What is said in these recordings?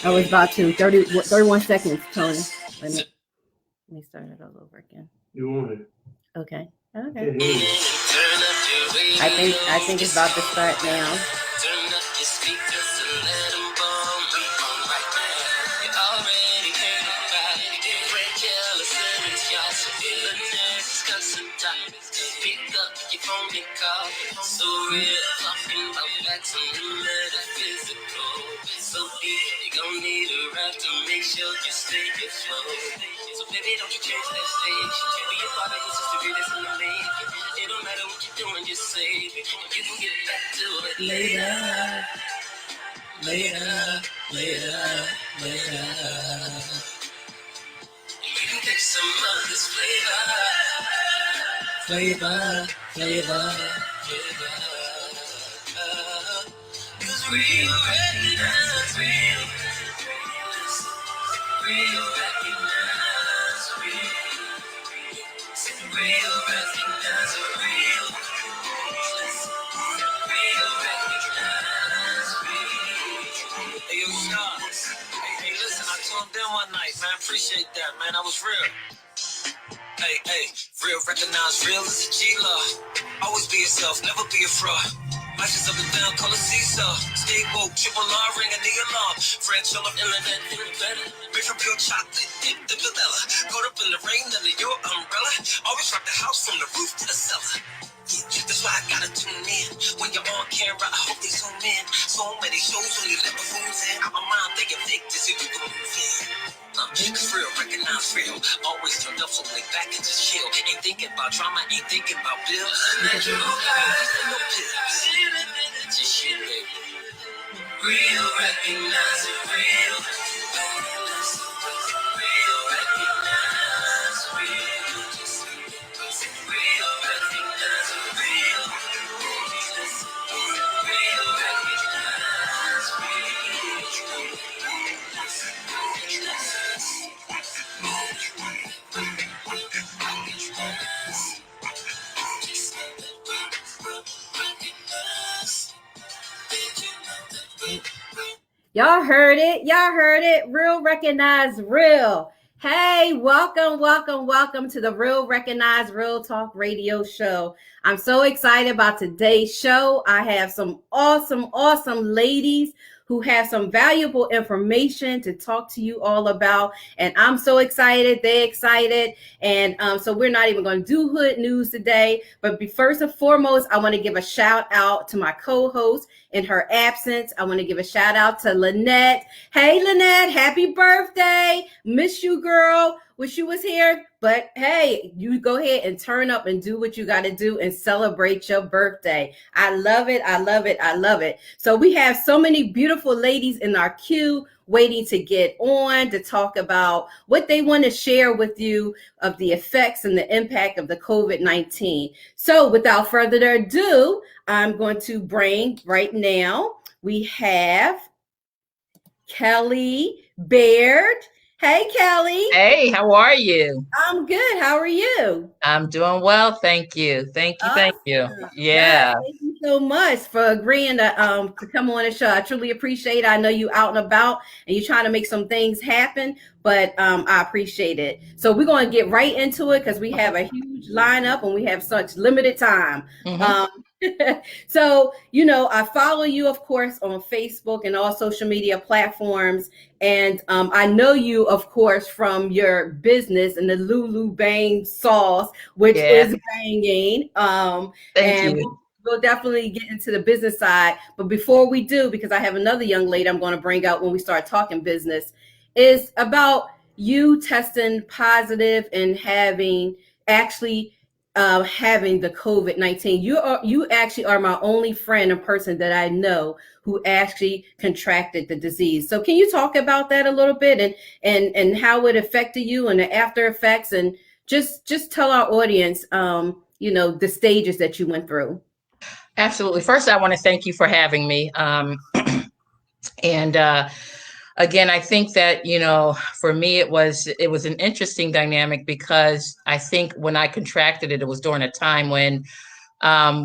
I was about to 31 seconds, Tony. Let me start it all over again. You want it? Okay. Okay. I think it's about to start now. So real, talking about facts and the metaphysical. So deep, you gon' need a rap to make sure you stay afloat. So baby, don't you change that stage. You be a part of your history that's in the making. It don't matter what you're doing, just save it. You can get back to it later. You can take some of this flavor. Cause real recognize real. Real recognize real. Real recognize real. Real recognize real. Hey, yo, Stars. Hey, listen, I told them one night, man. Appreciate that, man. I was real. Hey, real recognize real is a G-Law. Always be yourself, never be a fraud. Life is up and down, call it seesaw. Stay woke, triple R, ringing the alarm. Franchella, internet, even better. Made from pure chocolate, dip the vanilla. Caught up in the rain under your umbrella. Always rock the house from the roof to the cellar. Yeah, that's why I gotta tune in. When you're on camera, I hope they zoom in. So many shows when you let my fools in. Out my mind, they get thick to see we can move in. Cause real, recognize real. Always turned up, so lay back and just chill. Ain't thinking about drama, ain't thinking about bills. Natural guys, no pills. Just shit, baby. Real, recognize it, real. Real, recognize real. Real, recognize real. Real, recognize real. Y'all heard it. Y'all heard it. Real recognize real. Hey, welcome to the Real Recognize Real Talk radio show. I'm so excited about today's show. I have some awesome ladies who have some valuable information to talk to you all about. And I'm so excited. They're excited. And so we're not even going to do hood news today. But first and foremost, I want to give a shout out to my co-host in her absence. I want to give a shout out to Lynette. Hey, Lynette, happy birthday. Miss you, girl. Wish you was here. But hey, you go ahead and turn up and do what you got to do and celebrate your birthday. I love it. So we have so many beautiful ladies in our queue waiting to get on to talk about what they want to share with you of the effects and the impact of the COVID-19. So without further ado, I'm going to bring right now, we have Kelly Baird. Hey, Kelly. Hey, how are you? I'm good. How are you? I'm doing well. Thank you. Thank you. Yeah. Thank you so much for agreeing to come on the show. I truly appreciate it. I know you out and about and you're trying to make some things happen, but I appreciate it. So we're going to get right into it because we have a huge lineup and we have such limited time. Mm-hmm. So, I follow you, of course, on Facebook and all social media platforms. And I know you, of course, from your business and the Lulu Bang sauce, which is banging. Thank you. We'll definitely get into the business side. But before we do, because I have another young lady I'm going to bring out when we start talking business, is about you testing positive and having the COVID-19. You actually are my only friend and person that I know who actually contracted the disease. So can you talk about that a little bit and how it affected you and the after effects, and just tell our audience, the stages that you went through? Absolutely. First, I want to thank you for having me. Again, I think that, for me, it was an interesting dynamic because I think when I contracted it, it was during a time when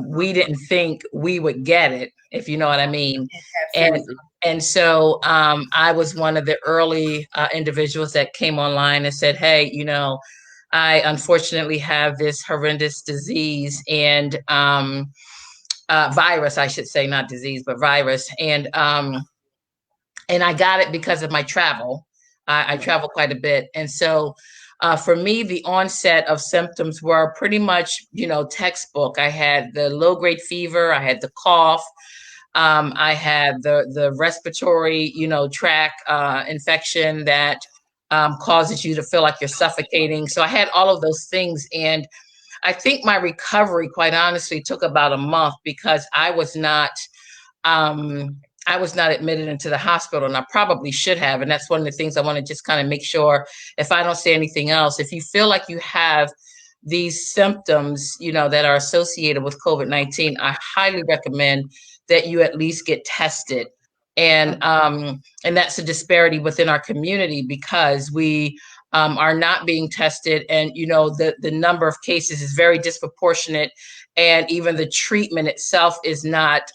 we didn't think we would get it, if you know what I mean. And Absolutely. and so I was one of the early individuals that came online and said, hey, I unfortunately have this horrendous disease and virus, I should say, not disease, but virus. And I got it because of my travel. I travel quite a bit. And so for me, the onset of symptoms were pretty much, textbook. I had the low grade fever, I had the cough, I had the respiratory, tract infection that causes you to feel like you're suffocating. So I had all of those things. And I think my recovery, quite honestly, took about a month because um, I was not admitted into the hospital, and I probably should have. And that's one of the things I want to just kind of make sure, if I don't say anything else, if you feel like you have these symptoms, that are associated with COVID-19, I highly recommend that you at least get tested. And that's a disparity within our community because we are not being tested, and the number of cases is very disproportionate, and even the treatment itself is not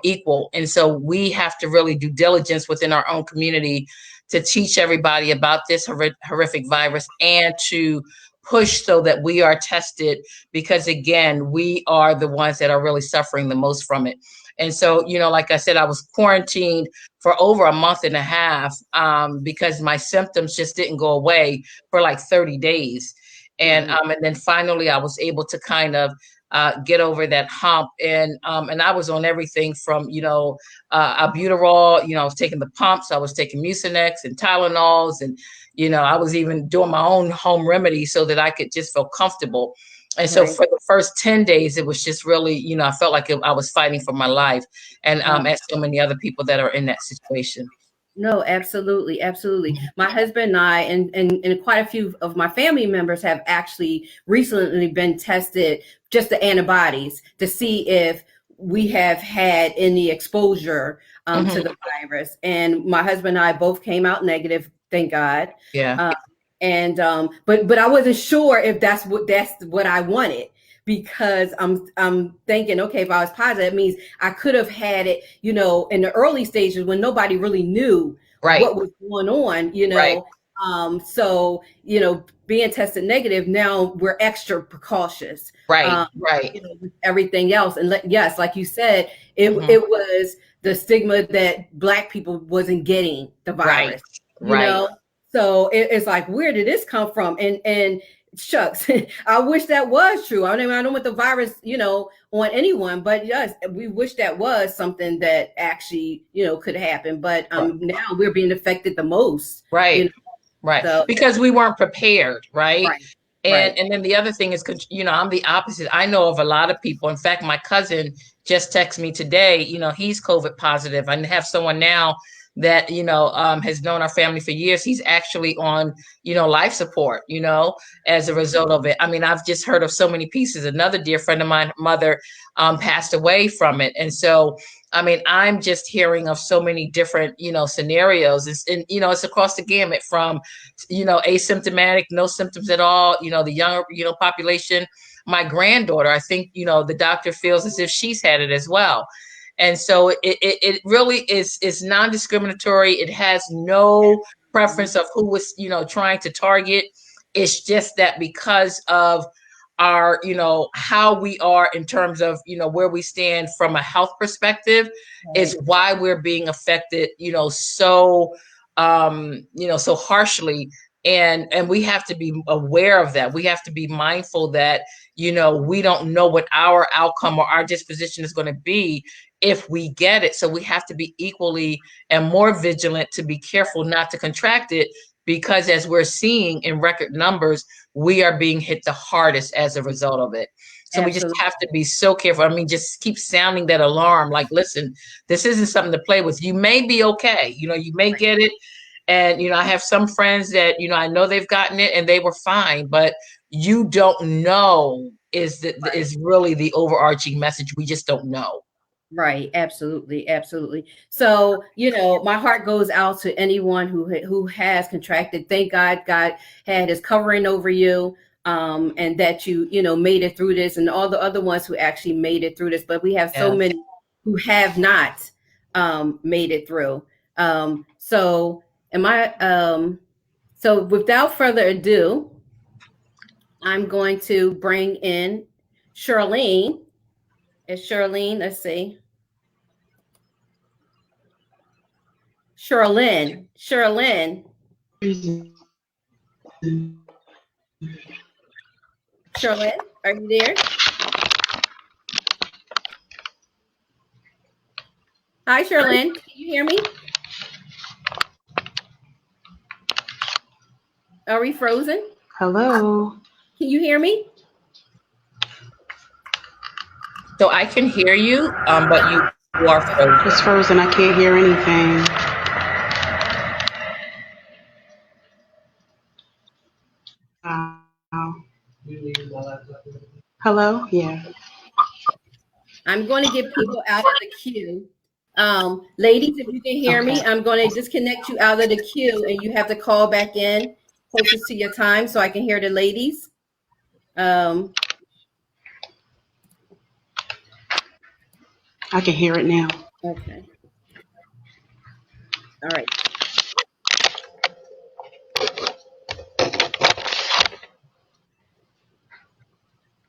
equal. And so we have to really do diligence within our own community to teach everybody about this horrific virus and to push so that we are tested, because again, we are the ones that are really suffering the most from it. And so, like I said, I was quarantined for over a month and a half because my symptoms just didn't go away for like 30 days. And then finally I was able to kind of get over that hump. And I was on everything from, albuterol, I was taking the pumps, I was taking Mucinex and Tylenols, and, I was even doing my own home remedy so that I could just feel comfortable. And so for the first 10 days, it was just really, I felt like I was fighting for my life, and as so many other people that are in that situation. No, absolutely. Absolutely. My husband and I, and quite a few of my family members have actually recently been tested, just the antibodies, to see if we have had any exposure to the virus. And my husband and I both came out negative, thank God. Yeah. But I wasn't sure if that's what I wanted, because I'm thinking, okay, if I was positive, it means I could have had it, in the early stages when nobody really knew what was going on, Right. So, being tested negative, now we're extra precautious, Right. with everything else. And yes, like you said, it was the stigma that Black people wasn't getting the virus, Right. So it's like, where did this come from? And shucks, I wish that was true. I mean, I don't want the virus, on anyone, but yes, we wish that was something that actually, could happen. But now we're being affected the most. Right. Right. So, because we weren't prepared. Right. And then the other thing is, I'm the opposite. I know of a lot of people. In fact, my cousin just texted me today, he's COVID positive. I have someone now that, has known our family for years. He's actually on, life support, as a result of it. I mean, I've just heard of so many pieces. Another dear friend of mine, mother, passed away from it. And so, I mean, I'm just hearing of so many different, scenarios. And, it's across the gamut from, asymptomatic, no symptoms at all, the younger, population. My granddaughter, I think, the doctor feels as if she's had it as well. And so it really is non-discriminatory. It has no preference of who was, trying to target. It's just that because of our, how we are in terms of, where we stand from a health perspective is why we're being affected, so, so harshly. And we have to be aware of that. We have to be mindful that, we don't know what our outcome or our disposition is going to be if we get it. So we have to be equally and more vigilant to be careful not to contract it, because as we're seeing in record numbers, we are being hit the hardest as a result of it. So we just have to be so careful. I mean, just keep sounding that alarm. Like, listen, this isn't something to play with. You may be okay. You may get it. And, I have some friends that, I know they've gotten it and they were fine, but you don't know is really the overarching message. We just don't know. Right. Absolutely. Absolutely. So, my heart goes out to anyone who has contracted. Thank God, God had his covering over you. and that you made it through this, and all the other ones who actually made it through this. But we have so many who have not made it through. So without further ado, I'm going to bring in Sherrilyn. Is Sherrilyn? Let's see. Sherrilyn. Sherrilyn, are you there? Hi, Sherrilyn. Can you hear me? Are we frozen? Hello. Can you hear me? So I can hear you, but you are frozen. It's frozen. I can't hear anything. Hello? Yeah. I'm going to get people out of the queue. Ladies, if you can hear me, I'm going to disconnect you out of the queue, and you have to call back in closest to your time so I can hear the ladies. I can hear it now. Okay. All right.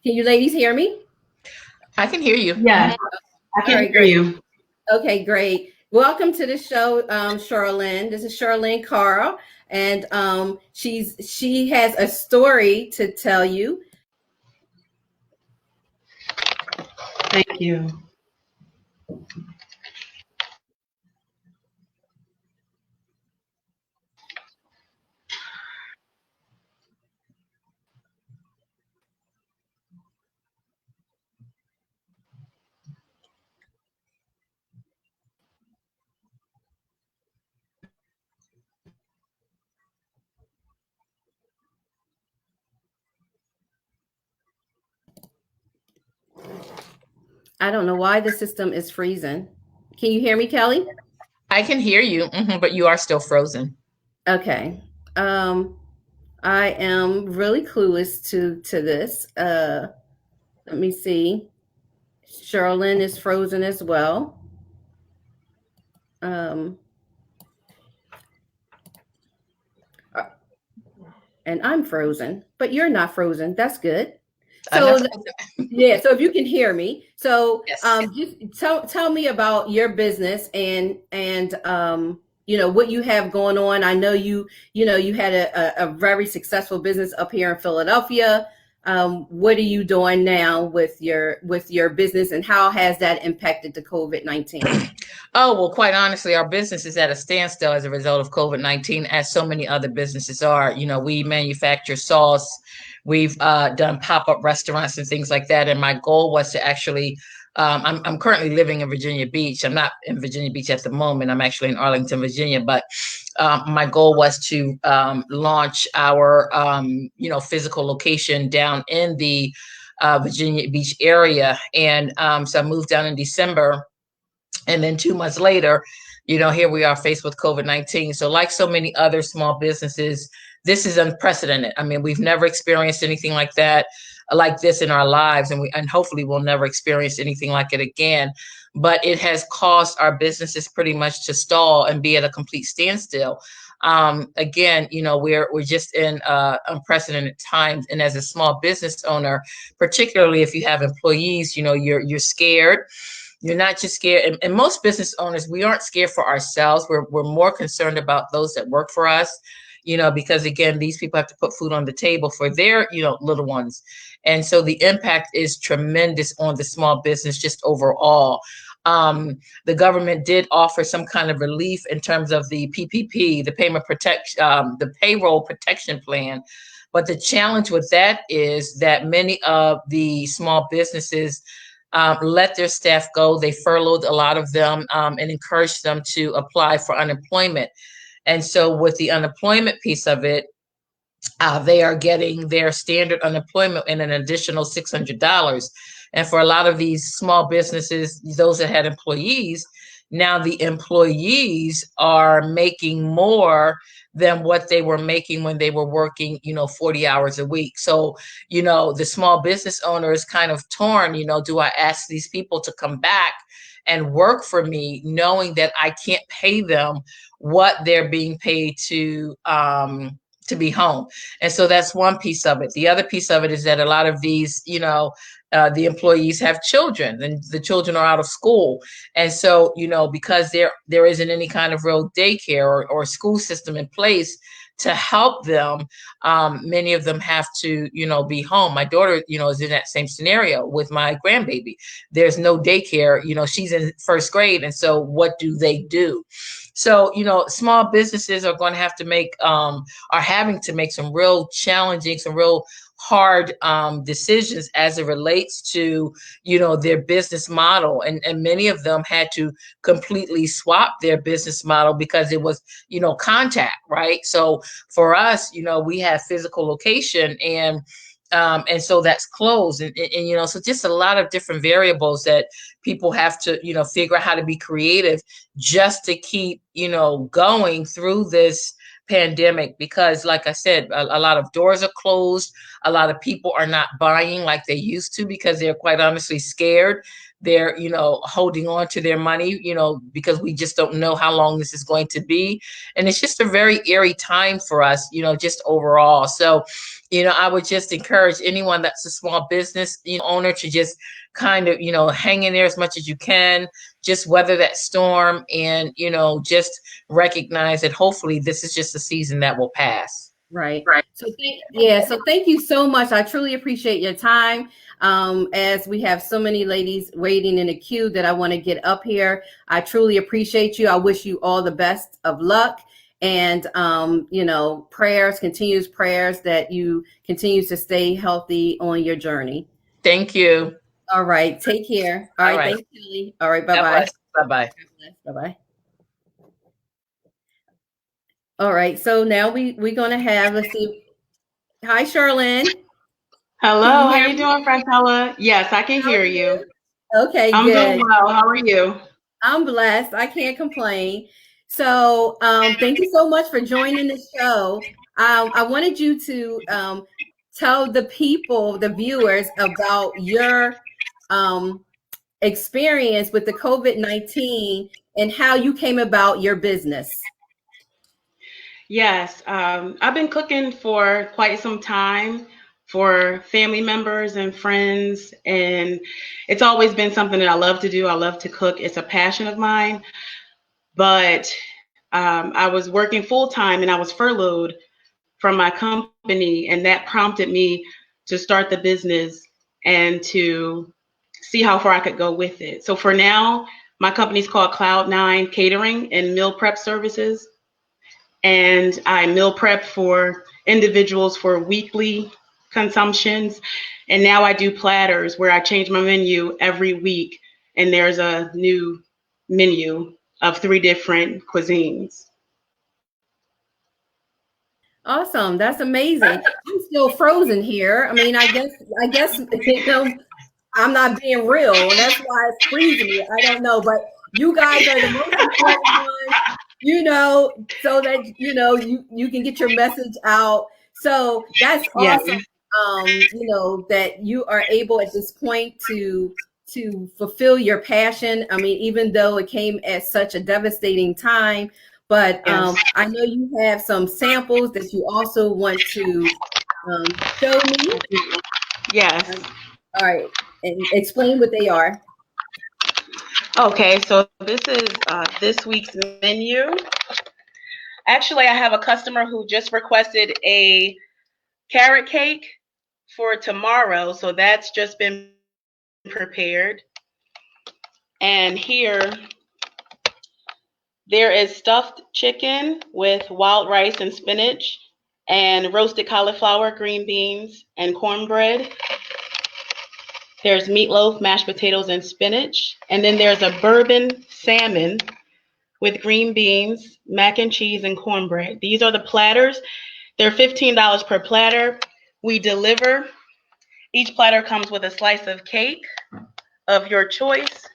Can you ladies hear me? I can hear you. Yeah, I can hear you. Okay, great. Welcome to the show, Sherrilyn. This is Sherrilyn Carr, and she has a story to tell you. Thank you. I don't know why the system is freezing. Can you hear me, Kelly? I can hear you, but you are still frozen. Okay. I am really clueless to this. Let me see. Sherrilyn is frozen as well. And I'm frozen, but you're not frozen. That's good. So yeah, so if you can hear me, so yes. Just tell me about your business and what you have going on. I know you had a very successful business up here in Philadelphia. What are you doing now with your business, and how has that impacted the COVID-19? Oh, well, quite honestly, our business is at a standstill as a result of COVID-19, as so many other businesses are. We manufacture sauce. We've done pop-up restaurants and things like that. And my goal was to actually, I'm currently living in Virginia Beach. I'm not in Virginia Beach at the moment. I'm actually in Arlington, Virginia. But my goal was to launch our, physical location down in the Virginia Beach area. And so I moved down in December. And then 2 months later, here we are faced with COVID-19. So like so many other small businesses, this is unprecedented. I mean, we've never experienced anything like this in our lives, and hopefully we'll never experience anything like it again. But it has caused our businesses pretty much to stall and be at a complete standstill. Again, we're just in unprecedented times, and as a small business owner, particularly if you have employees, you're scared. You're not just scared, and most business owners, we aren't scared for ourselves. We're more concerned about those that work for us, because again, these people have to put food on the table for their, little ones. And so the impact is tremendous on the small business just overall. The government did offer some kind of relief in terms of the PPP, the payroll protection plan. But the challenge with that is that many of the small businesses let their staff go. They furloughed a lot of them and encouraged them to apply for unemployment. And so with the unemployment piece of it, they are getting their standard unemployment and an additional $600. And for a lot of these small businesses, those that had employees, now the employees are making more than what they were making when they were working, 40 hours a week. So, the small business owner is kind of torn, do I ask these people to come back and work for me, knowing that I can't pay them what they're being paid to be home? And so that's one piece of it. The other piece of it is that a lot of these, the employees have children, and the children are out of school. And so, because there isn't any kind of real daycare or school system in place to help them, many of them have to, be home. My daughter, is in that same scenario with my grandbaby. There's no daycare, she's in first grade. And so what do they do? So, small businesses are going to have to are having to make some real challenging, some real hard decisions as it relates to, their business model. And many of them had to completely swap their business model because it was, contact, right? So for us, we have physical location, and so that's closed. And so just a lot of different variables that people have to, figure out how to be creative just to keep, going through this pandemic, because like I said, a lot of doors are closed. A lot of people are not buying like they used to because they're quite honestly scared. They're, holding on to their money, because we just don't know how long this is going to be. And it's just a very eerie time for us, just overall. So, I would just encourage anyone that's a small business owner to just kind of, hang in there as much as you can, just weather that storm, and, just recognize that hopefully this is just a season that will pass. Right. So thank you so much. I truly appreciate your time. As we have so many ladies waiting in a queue that I want to get up here. I truly appreciate you. I wish you all the best of luck. And, continuous prayers that you continue to stay healthy on your journey. Thank you. All right. Take care. All right. Thanks, Kelly. All right. Bye-bye. Bye-bye. Bye-bye. All right. So now we're going to have, let's see. Hi, Sherrilyn. Hello. How you doing, Franchella? Yes, I can hear you. Okay, I'm doing well. How are you? I'm blessed. I can't complain. So thank you so much for joining the show. I wanted you to tell the people, the viewers, about your experience with the COVID-19 and how you came about your business. Yes, I've been cooking for quite some time for family members and friends, and it's always been something that I love to do. I love to cook. It's a passion of mine. But I was working full time and I was furloughed from my company, and that prompted me to start the business and to see how far I could go with it. So for now, my company's called Cloud9 Catering and Meal Prep Services. And I meal prep for individuals for weekly consumptions. And now I do platters where I change my menu every week, and there's a new menu of 3 different cuisines. Awesome. That's amazing. I'm still frozen here. I mean, I guess I'm not being real, and that's why it's freezing me. I don't know, but you guys are the most important ones, so that you can get your message out. So that's awesome. That you are able at this point to fulfill your passion. I mean, even though it came at such a devastating time, but I know you have some samples that you also want to show me. Yes. All right, and explain what they are. Okay, so this is this week's menu. Actually, I have a customer who just requested a carrot cake for tomorrow, so that's just been prepared. And here, there is stuffed chicken with wild rice and spinach, and roasted cauliflower, green beans, and cornbread. There's meatloaf, mashed potatoes, and spinach. And then there's a bourbon salmon with green beans, mac and cheese, and cornbread. These are the platters. They're $15 per platter. We deliver. Each platter comes with a slice of cake of your choice.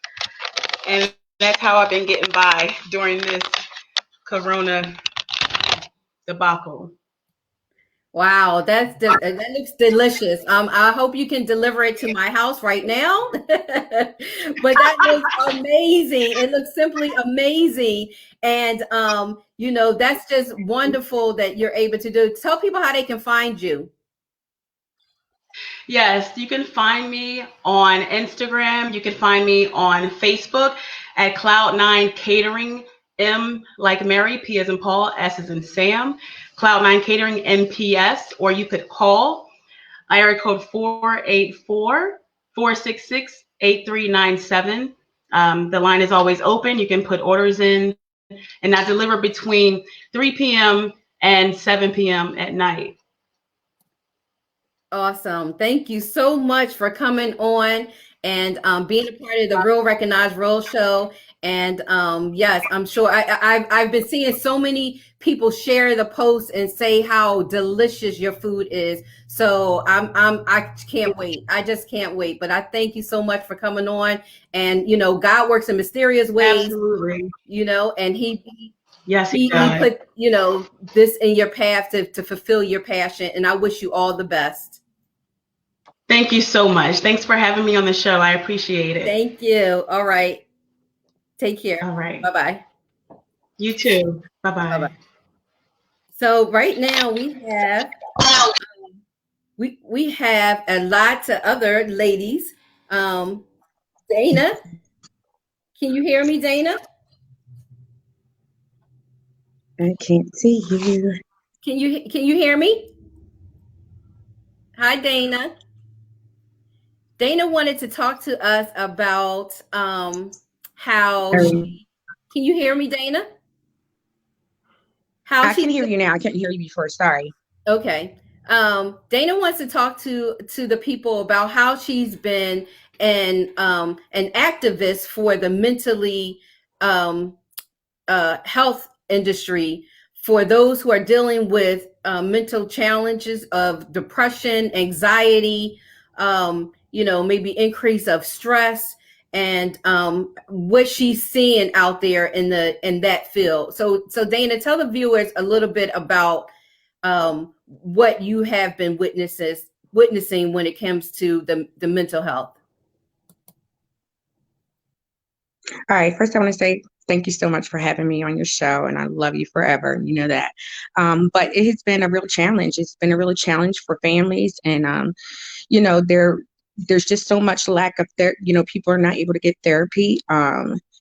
And that's how I've been getting by during this Corona debacle. Wow, that looks delicious. I hope you can deliver it to my house right now. But that looks amazing. It looks simply amazing. And that's just wonderful that you're able to do. Tell people how they can find you. Yes, you can find me on Instagram. You can find me on Facebook at Cloud9 Catering. M like Mary, P as in Paul, S as in Sam, Cloud9 Catering NPS, or you could call area code 484-466-8397. The line is always open. You can put orders in, and I deliver between 3 p.m. and 7 p.m. at night. Awesome. Thank you so much for coming on and being a part of the Real Recognized Real show. And yes, I'm sure I've been seeing so many people share the post and say how delicious your food is. So I can't wait. I just can't wait. But I thank you so much for coming on. And God works in mysterious ways. Absolutely. And he put this in your path to fulfill your passion. And I wish you all the best. Thank you so much. Thanks for having me on the show. I appreciate it. Thank you. All right. Take care. All right. Bye-bye. You too. Bye-bye. Bye-bye. So right now we have a lot of other ladies. Dana, can you hear me, Dana? I can't see you. Can you hear me? Hi, Dana. Dana wanted to talk to us about how can you hear me, Dana? I can hear you now. I couldn't hear you before. Sorry. Okay. Dana wants to talk to the people about how she's been an activist for the mentally health industry for those who are dealing with mental challenges of depression, anxiety, maybe increase of stress, and what she's seeing out there in that field. So Dana, tell the viewers a little bit about what you have been witnessing when it comes to the mental health. All right. First, I want to say thank you so much for having me on your show, and I love you forever. You know that. But it has been a real challenge. It's been a real challenge for families, and there's just so much lack of people are not able to get therapy.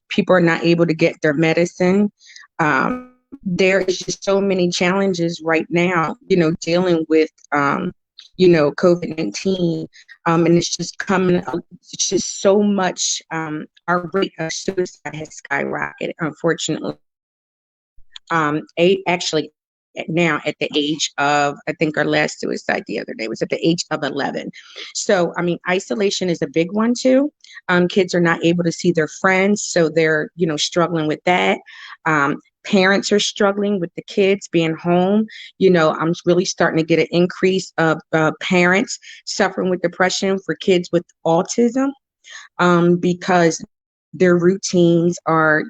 People are not able to get their medicine. There is just so many challenges right now, dealing with, COVID-19. And it's just it's just so much, our rate of suicide has skyrocketed, unfortunately. Actually, now at the age of, I think our last suicide the other day was at the age of 11. So, isolation is a big one too. Kids are not able to see their friends, so they're, struggling with that. Parents are struggling with the kids being home. I'm really starting to get an increase of parents suffering with depression for kids with autism, because their routines are,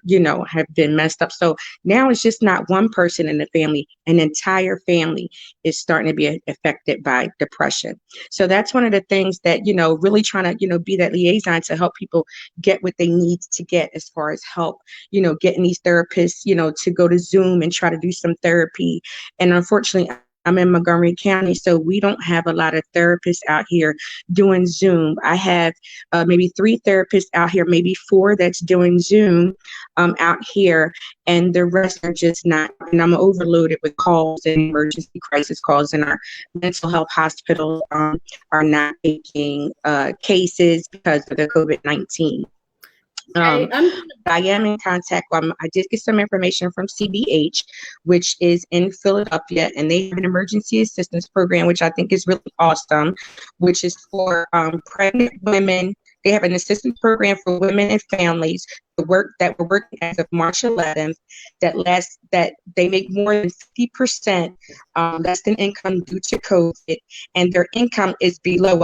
have been messed up. So now it's just not one person in the family, an entire family is starting to be affected by depression. So that's one of the things that, really trying to, be that liaison to help people get what they need to get as far as help, getting these therapists, to go to Zoom and try to do some therapy. And unfortunately, I'm in Montgomery County, so we don't have a lot of therapists out here doing Zoom. I have maybe 3 therapists out here, maybe 4 that's doing Zoom out here, and the rest are just not. And I'm overloaded with calls and emergency crisis calls, and our mental health hospitals are not taking cases because of the COVID-19. I am in contact. I did get some information from CBH, which is in Philadelphia, and they have an emergency assistance program, which I think is really awesome, which is for pregnant women. They have an assistance program for women and families that were working as of March 11th that they make more than 50% less than income due to COVID, and their income is below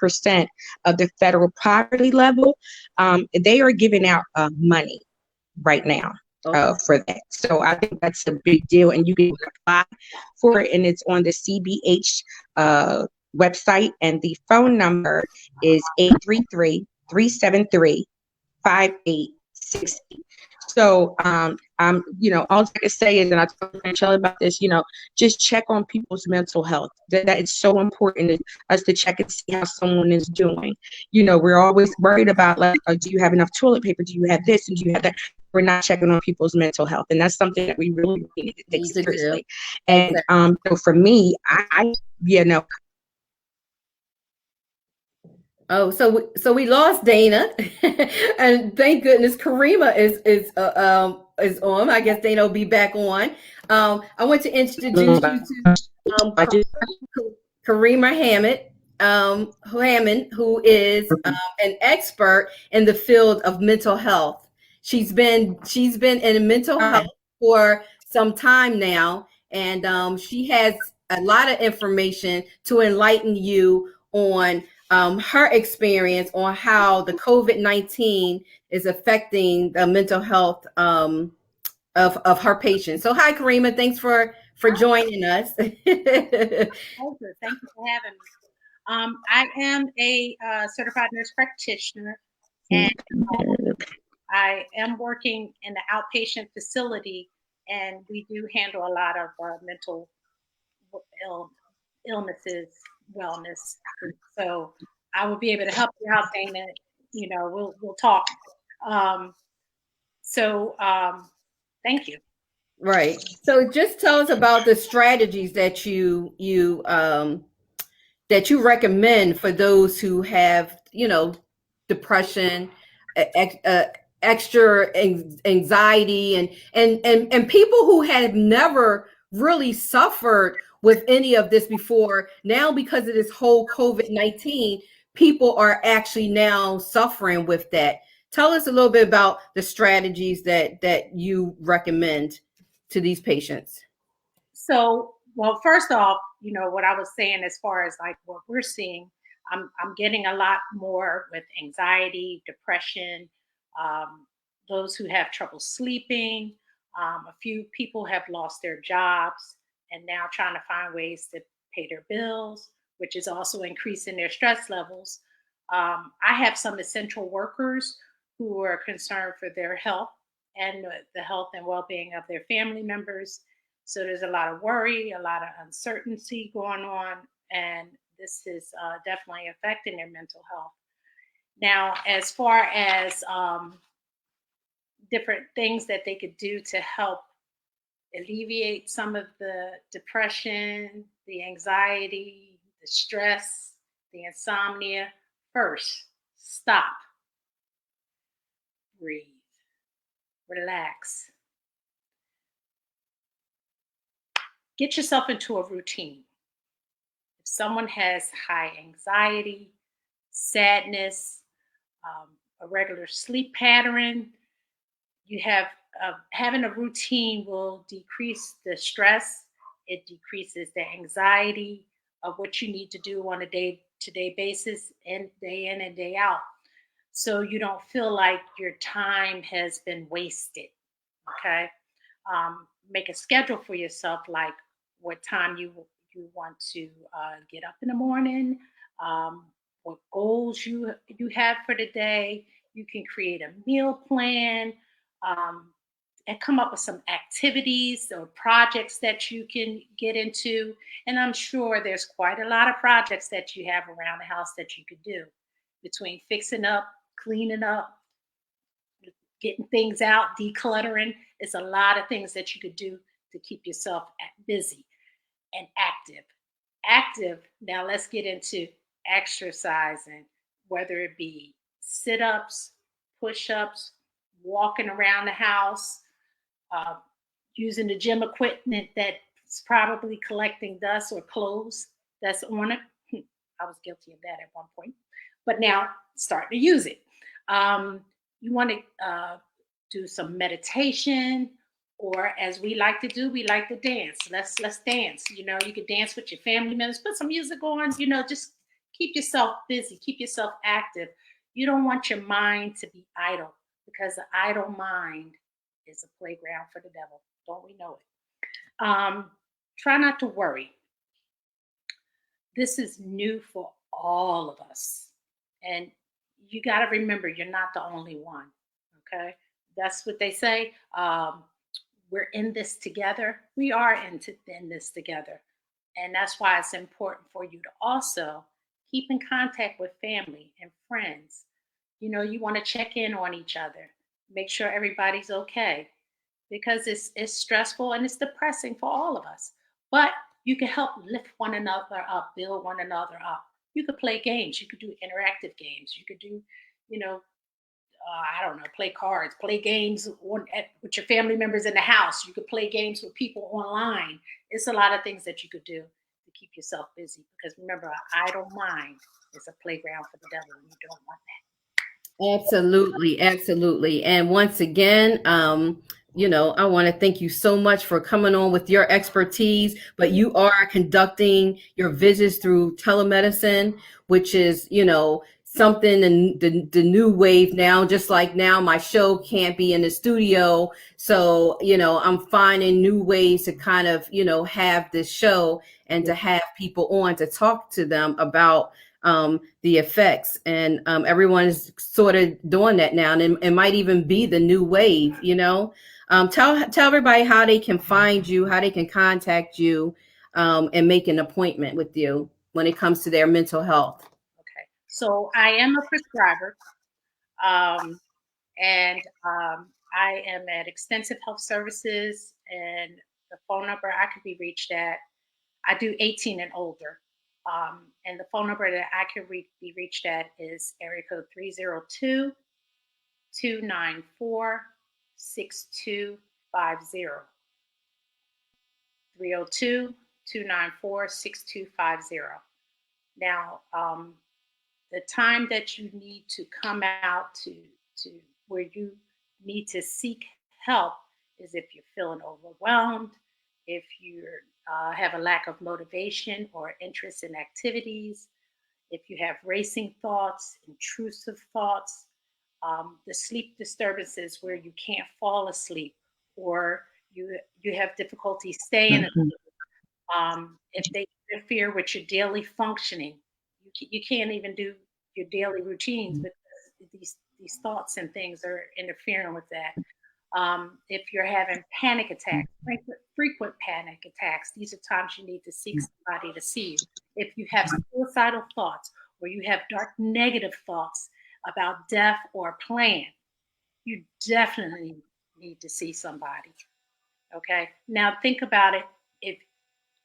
50% of the federal poverty level. They are giving out money right now for that. So I think that's a big deal, and you can apply for it, and it's on the CBH website, and the phone number is 833-373-5860. So, all I can say is, and I told Franchella about this, just check on people's mental health. That is so important to us to check and see how someone is doing. We're always worried about, like, do you have enough toilet paper? Do you have this? And do you have that? We're not checking on people's mental health. And that's something that we really need to take seriously. And so for me, Oh, so we lost Dana, and thank goodness Kareemah is on. I guess Dana will be back on. I want to introduce you to Kareemah Hammond, who is an expert in the field of mental health. She's been in mental health for some time now, and she has a lot of information to enlighten you on her experience on how the COVID-19 is affecting the mental health of her patients. So hi, Kareemah. Thanks for joining us. Thank you for having me. I am a certified nurse practitioner, and I am working in the outpatient facility, and we do handle a lot of mental illnesses, wellness. So I will be able to help you out, Dana. We'll talk. Thank you. Right. So just tell us about the strategies that you recommend for those who have, depression, extra anxiety, and people who have never really suffered with any of this before. Now, because of this whole COVID-19, people are actually now suffering with that. Tell us a little bit about the strategies that you recommend to these patients. So, well, first off, what I was saying as far as like what we're seeing, I'm getting a lot more with anxiety, depression, those who have trouble sleeping. A few people have lost their jobs and now trying to find ways to pay their bills, which is also increasing their stress levels. I have some essential workers who are concerned for their health and the health and well-being of their family members. So there's a lot of worry, a lot of uncertainty going on, and this is definitely affecting their mental health. Now, as far as different things that they could do to help alleviate some of the depression, the anxiety, the stress, the insomnia, first, stop, breathe, relax. Get yourself into a routine. If someone has high anxiety, sadness, a regular sleep pattern, you have having a routine will decrease the stress. It decreases the anxiety of what you need to do on a day-to-day basis and day in and day out. So you don't feel like your time has been wasted, okay? Make a schedule for yourself, like what time you want to get up in the morning, what goals you have for the day. You can create a meal plan and come up with some activities or projects that you can get into. And I'm sure there's quite a lot of projects that you have around the house that you could do, between fixing up, cleaning up, getting things out, decluttering. It's a lot of things that you could do to keep yourself busy and active. Now let's get into exercising, whether it be sit-ups, push-ups, walking around the house, using the gym equipment that's probably collecting dust or clothes that's on it. I was guilty of that at one point, but now starting to use it. You want to do some meditation, or as we like to do, we like to dance. Let's dance. You could dance with your family members, put some music on, just Keep yourself busy, keep yourself active. You don't want your mind to be idle, because the idle mind is a playground for the devil. Don't we know it? Try not to worry. This is new for all of us. And you got to remember, you're not the only one. Okay. That's what they say. We're in this together. We are in this together. And that's why it's important for you to also keep in contact with family and friends. You know, you want to check in on each other, make sure everybody's okay, because it's stressful and it's depressing for all of us. But you can help lift one another up, build one another up. You could play games. You could do interactive games. You could do, you know, I don't know, play cards, play games with your family members in the house. You could play games with people online. It's a lot of things that you could do to keep yourself busy. Because remember, an idle mind is a playground for the devil, and you don't want that. Absolutely, absolutely. And once again, you know, I want to thank you so much for coming on with your expertise, but you are conducting your visits through telemedicine, which is, you know, something in the new wave now. Just like now, my show can't be in the studio. So, you know, I'm finding new ways to kind of, you know, have this show and to have people on to talk to them about the effects. And everyone is sort of doing that now. And it might even be the new wave, you know. Tell everybody how they can find you, how they can contact you, and make an appointment with you when it comes to their mental health. Okay, so I am a prescriber, and I am at Extensive Health Services, and the phone number I can be reached at, I do 18 and older, and the phone number that I can be reached at is area code 302-294-6250. 302-294-6250. Now, the time that you need to come out to where you need to seek help is if you're feeling overwhelmed, if you have a lack of motivation or interest in activities, if you have racing thoughts, intrusive thoughts, the sleep disturbances where you can't fall asleep, or you have difficulty staying asleep, if they interfere with your daily functioning, you can't even do your daily routines because these thoughts and things are interfering with that. If you're having panic attacks, frequent panic attacks, these are times you need to seek somebody to see you. If you have suicidal thoughts, or you have dark negative thoughts about death or plan, you definitely need to see somebody. Okay, now think about it. If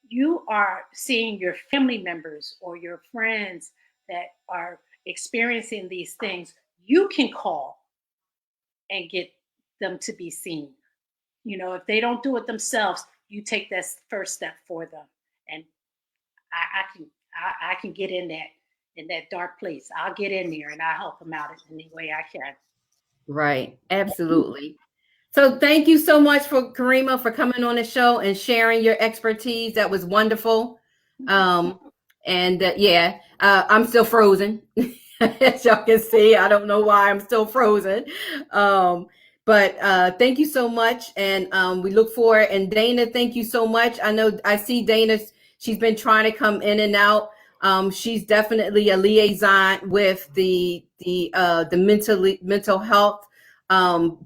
you are seeing your family members or your friends that are experiencing these things, you can call and get them to be seen. You know, if they don't do it themselves, you take that first step for them. And I can get in that dark place. I'll get in there and I'll help them out in any way I can. Right. Absolutely. So thank you so much for Kareemah for coming on the show and sharing your expertise. That was wonderful. I'm still frozen. As y'all can see, I don't know why I'm still frozen. But thank you so much. And we look forward. And Dana, thank you so much. I see Dana, she's been trying to come in and out. She's definitely a liaison with the mental health.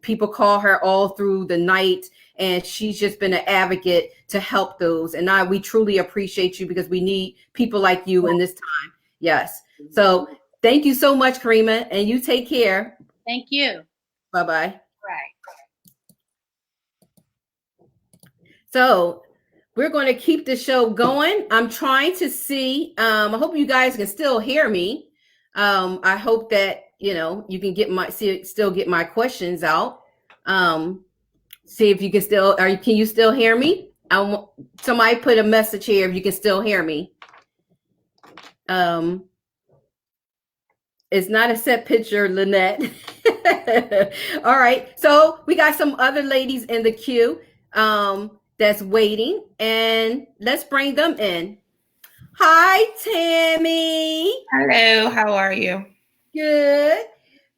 People call her all through the night, and she's just been an advocate to help those. And we truly appreciate you, because we need people like you in this time. Yes. So thank you so much, Kareemah, and you take care. Thank you. Bye-bye. Right. So we're going to keep the show going. I'm trying to see. I hope you guys can still hear me. I hope that you can still get my questions out. See if you can still, can you still hear me? Somebody put a message here if you can still hear me. It's not a set picture, Lynette. All right. So we got some other ladies in the queue that's waiting, and let's bring them in. Hi, Tammy. Hello, how are you? Good.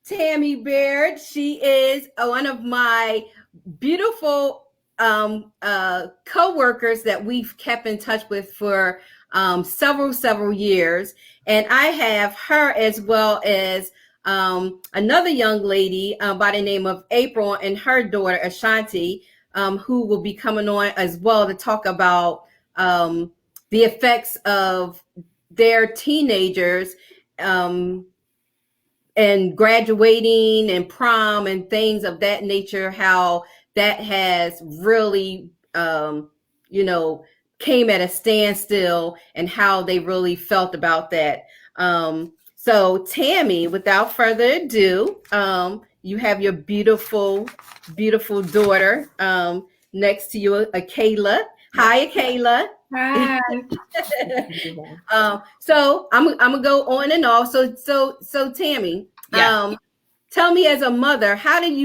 Tammy Baird. She is one of my beautiful co-workers that we've kept in touch with for several years. And I have her as well as another young lady by the name of April and her daughter, Ashanti, who will be coming on as well to talk about the effects of their teenagers and graduating and prom and things of that nature, how that has really, came at a standstill and how they really felt about that. So Tammy, without further ado, you have your beautiful daughter next to you, Kayla. Hi, Kayla. Hi. So I'm gonna go on and off. So Tammy, tell me as a mother, how did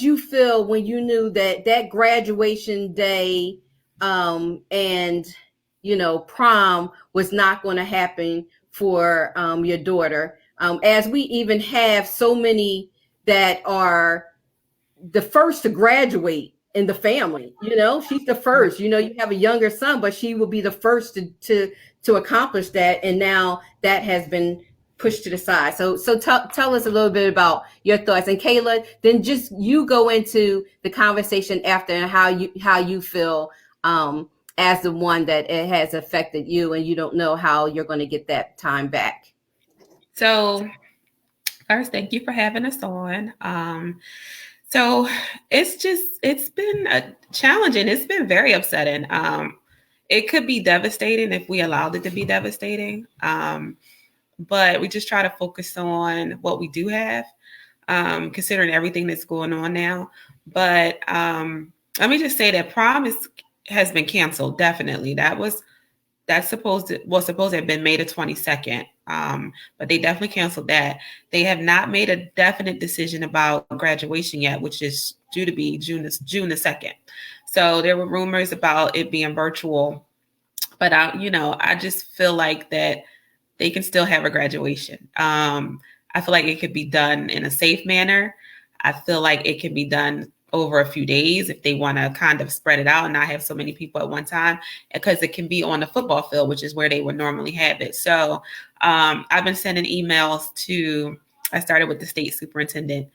you feel when you knew that graduation day and prom was not going to happen for your daughter, as we even have so many that are the first to graduate in the family? She's the first. You have a younger son, but she will be the first to accomplish that, and now that has been pushed to the side. So tell us a little bit about your thoughts, and Kayla, then just you go into the conversation after and how you feel as the one that it has affected you, and you don't know how you're going to get that time back. So first, thank you for having us on. So it's been challenging. It's been very upsetting. It could be devastating if we allowed it to be devastating. But we just try to focus on what we do have, considering everything that's going on now. But let me just say that prom has been canceled. Definitely. That's supposed to have been May the 22nd. But they definitely canceled that. They have not made a definite decision about graduation yet, which is due to be June the 2nd. So there were rumors about it being virtual, but I just feel like that they can still have a graduation. I feel like it could be done in a safe manner. I feel like it can be done over a few days if they want to kind of spread it out and not have so many people at one time, because it can be on the football field, which is where they would normally have it. So I've been sending emails I started with the state superintendent,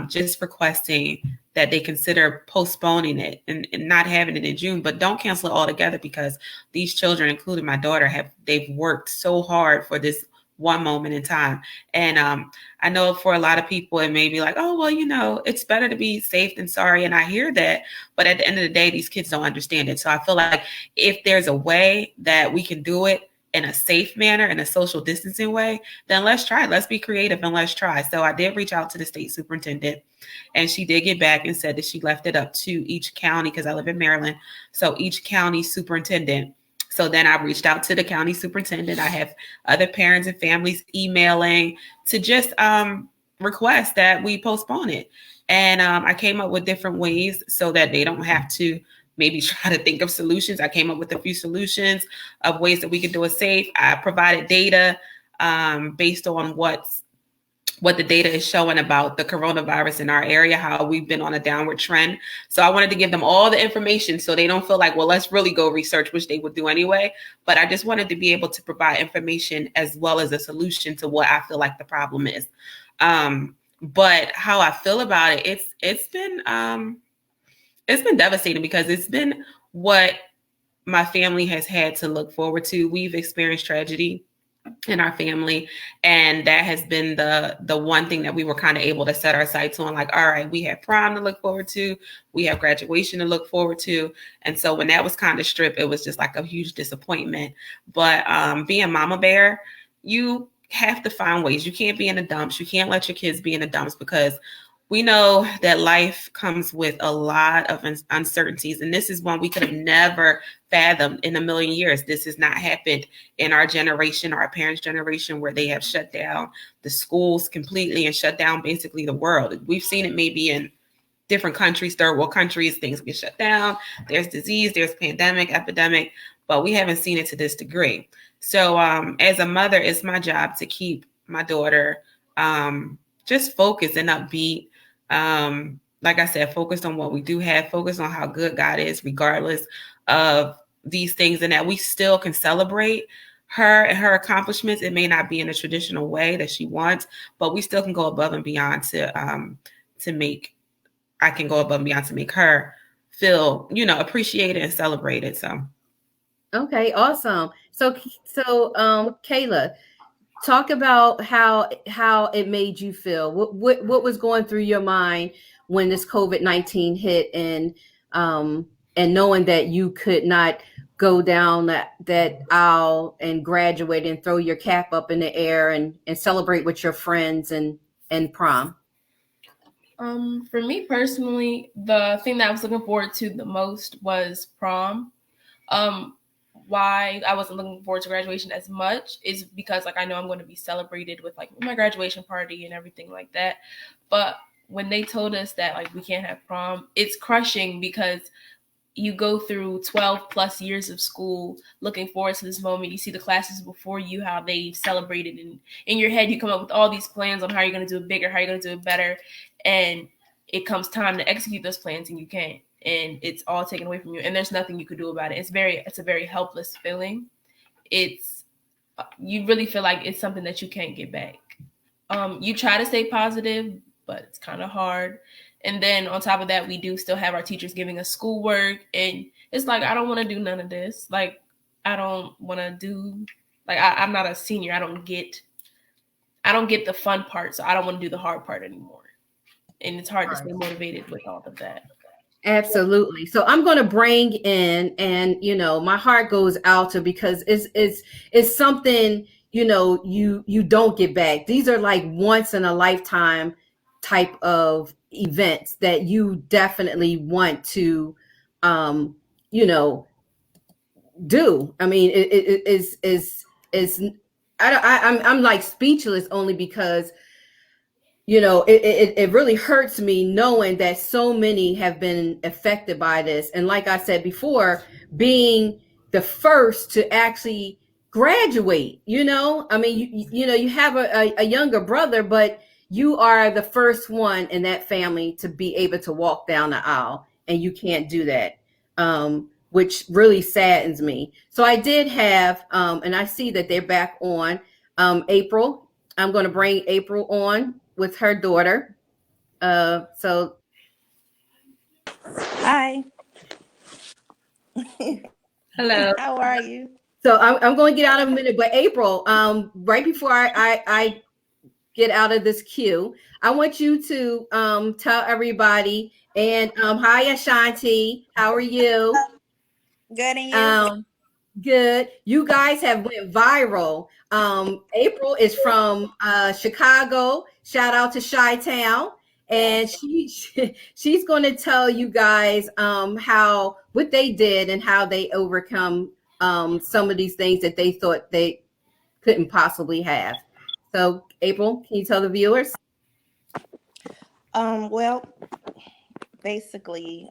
just requesting that they consider postponing it and not having it in June, but don't cancel it altogether, because these children, including my daughter, they've worked so hard for this one moment in time. And I know for a lot of people, it may be like, oh, well, it's better to be safe than sorry. And I hear that. But at the end of the day, these kids don't understand it. So I feel like if there's a way that we can do it in a safe manner, in a social distancing way, then let's try it. Let's be creative and let's try. So I did reach out to the state superintendent, and she did get back and said that she left it up to each county, because I live in Maryland. So each county superintendent. So then I reached out to the county superintendent. I have other parents and families emailing to just request that we postpone it. And I came up with different ways so that they don't have to maybe try to think of solutions. I came up with a few solutions of ways that we could do it safe. I provided data based on what the data is showing about the coronavirus in our area, how we've been on a downward trend. So I wanted to give them all the information so they don't feel like, well, let's really go research, which they would do anyway. But I just wanted to be able to provide information as well as a solution to what I feel like the problem is. But how I feel about it, it's been devastating, because it's been what my family has had to look forward to. We've experienced tragedy in our family, and that has been the one thing that we were kind of able to set our sights on. Like, all right, we have prom to look forward to, we have graduation to look forward to. And so when that was kind of stripped, it was just like a huge disappointment. But being mama bear, you have to find ways. You can't be in the dumps. You can't let your kids be in the dumps, because we know that life comes with a lot of uncertainties. And this is one we could have never fathomed in a million years. This has not happened in our generation, or our parents' generation, where they have shut down the schools completely and shut down basically the world. We've seen it maybe in different countries, third world countries, things get shut down. There's disease, there's pandemic, epidemic, but we haven't seen it to this degree. So as a mother, it's my job to keep my daughter just focused and upbeat. Like I said, focused on what we do have, focused on how good God is, regardless of these things, and that we still can celebrate her and her accomplishments. It may not be in a traditional way that she wants, but we still can go above and beyond to make her feel, appreciated and celebrated. So. Okay, awesome. So Kayla, talk about how it made you feel. What was going through your mind when this COVID-19 hit, and knowing that you could not go down that aisle and graduate and throw your cap up in the air and celebrate with your friends and prom? For me personally, the thing that I was looking forward to the most was prom. Why I wasn't looking forward to graduation as much is because I know I'm going to be celebrated with my graduation party and everything like that. But when they told us that we can't have prom, it's crushing, because you go through 12 plus years of school looking forward to this moment. You see the classes before you, how they celebrated, and in your head you come up with all these plans on how you're going to do it bigger, how you're going to do it better, and it comes time to execute those plans and you can't. And it's all taken away from you, and there's nothing you could do about it. It's a very helpless feeling. You really feel like it's something that you can't get back. You try to stay positive, but it's kind of hard. And then on top of that, we do still have our teachers giving us schoolwork, and it's I don't want to do none of this. I don't want to do I'm not a senior. I don't get the fun part, so I don't want to do the hard part anymore. And it's hard to stay motivated with all of that. Absolutely. So I'm going to bring in, and my heart goes out to, because it's something you don't get back. These are once in a lifetime type of events that you definitely want to do. I mean, it is I'm speechless, only because it really hurts me knowing that so many have been affected by this. And like I said before, being the first to actually graduate, I mean, you have a younger brother, but you are the first one in that family to be able to walk down the aisle, and you can't do that, which really saddens me. So I did have, and I see that they're back on, April. I'm going to bring April on with her daughter. So. Hi. Hello. How are you? So I'm going to get out in a minute, but April, right before I get out of this queue, I want you to tell everybody, and hi Ashanti, how are you? Good, and you? Good. You guys have went viral. April is from Chicago. Shout out to Chi-Town. And she's going to tell you guys what they did and how they overcome some of these things that they thought they couldn't possibly have. So April, can you tell the viewers? Well, basically,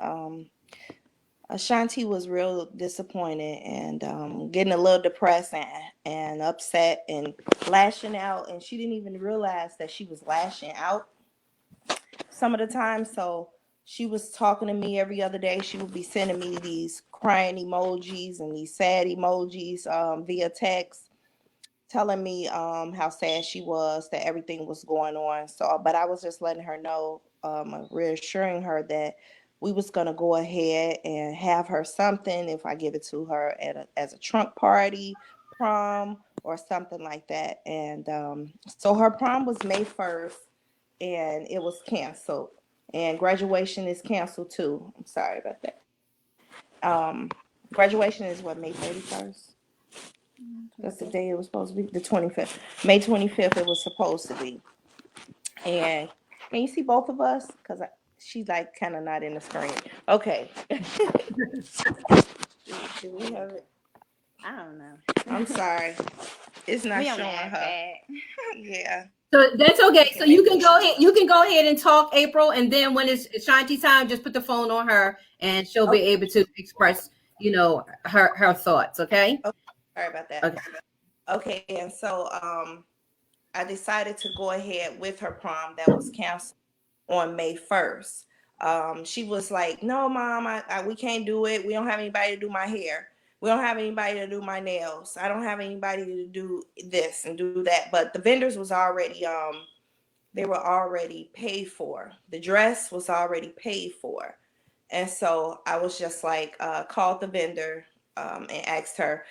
Ashanti was real disappointed and getting a little depressed and upset and lashing out, and she didn't even realize that she was lashing out some of the time. So she was talking to me every other day. She would be sending me these crying emojis and these sad emojis via text, telling me how sad she was, that everything was going on. So, but I was just letting her know, reassuring her that we was going to go ahead and have her something if I give it to her as a trunk party, prom, or something like that. And so her prom was May 1st, and it was canceled. And graduation is canceled too. I'm sorry about that. Graduation is what, May 31st? That's the day it was supposed to be, the 25th. May 25th it was supposed to be. And can you see both of us? Because she's kind of not in the screen. Okay. Do we have it? I don't know. I'm sorry. It's not showing her. Yeah. So that's okay. So you can go ahead. You can go ahead and talk, April, and then when it's Ashanti time, just put the phone on her, and she'll be able to express, her thoughts. Okay. Okay. Sorry about that. Okay. Okay. And so I decided to go ahead with her prom that was canceled on May 1st. She was like, "No, Mom, we can't do it. We don't have anybody to do my hair. We don't have anybody to do my nails. I don't have anybody to do this and do that." But the vendors was already they were already paid for. The dress was already paid for. And so I was just like, called the vendor and asked her,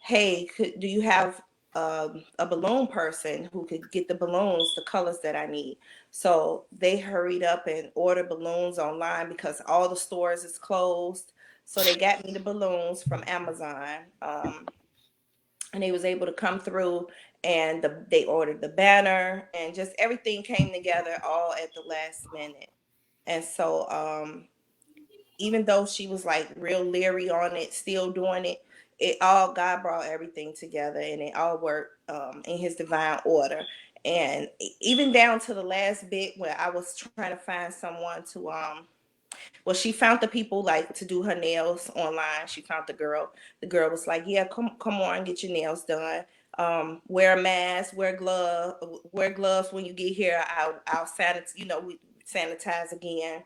"Hey, do you have a balloon person who could get the balloons, the colors that I need?" So they hurried up and ordered balloons online because all the stores is closed. So they got me the balloons from Amazon. And they was able to come through, and they ordered the banner, and just everything came together all at the last minute. And so even though she was like real leery on it, still doing it, God brought everything together, and it all worked in his divine order. And even down to the last bit where I was trying to find someone to well, she found the people like to do her nails online. She found the girl. The girl was like, "Yeah, come on, get your nails done. Wear a mask, wear gloves when you get here. I'll sanitize, we sanitize again."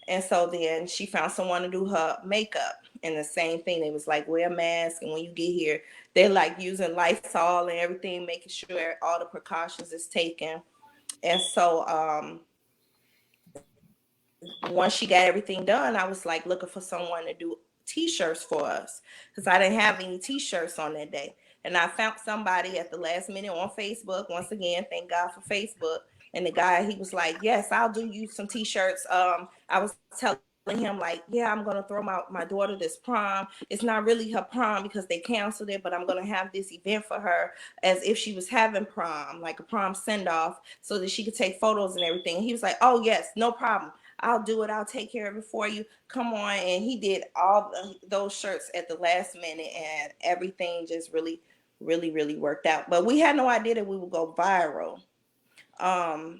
And so then she found someone to do her makeup, and the same thing. They was like, "Wear a mask, and when you get here, they're like using Lysol and everything, making sure all the precautions is taken." And so once she got everything done, I was like looking for someone to do t-shirts for us because I didn't have any t-shirts on that day. And I found somebody at the last minute on Facebook. Once again, thank God for Facebook. And the guy, he was like, "Yes, I'll do you some t-shirts." I was telling him like, "Yeah, I'm gonna throw my daughter this prom. It's not really her prom because they canceled it, but I'm gonna have this event for her as if she was having prom, like a prom send-off, so that she could take photos and everything." He was like, "Oh yes, no problem. I'll do it. I'll take care of it for you. Come on." And he did all those shirts at the last minute, and everything just really, really, really worked out. But we had no idea that we would go viral.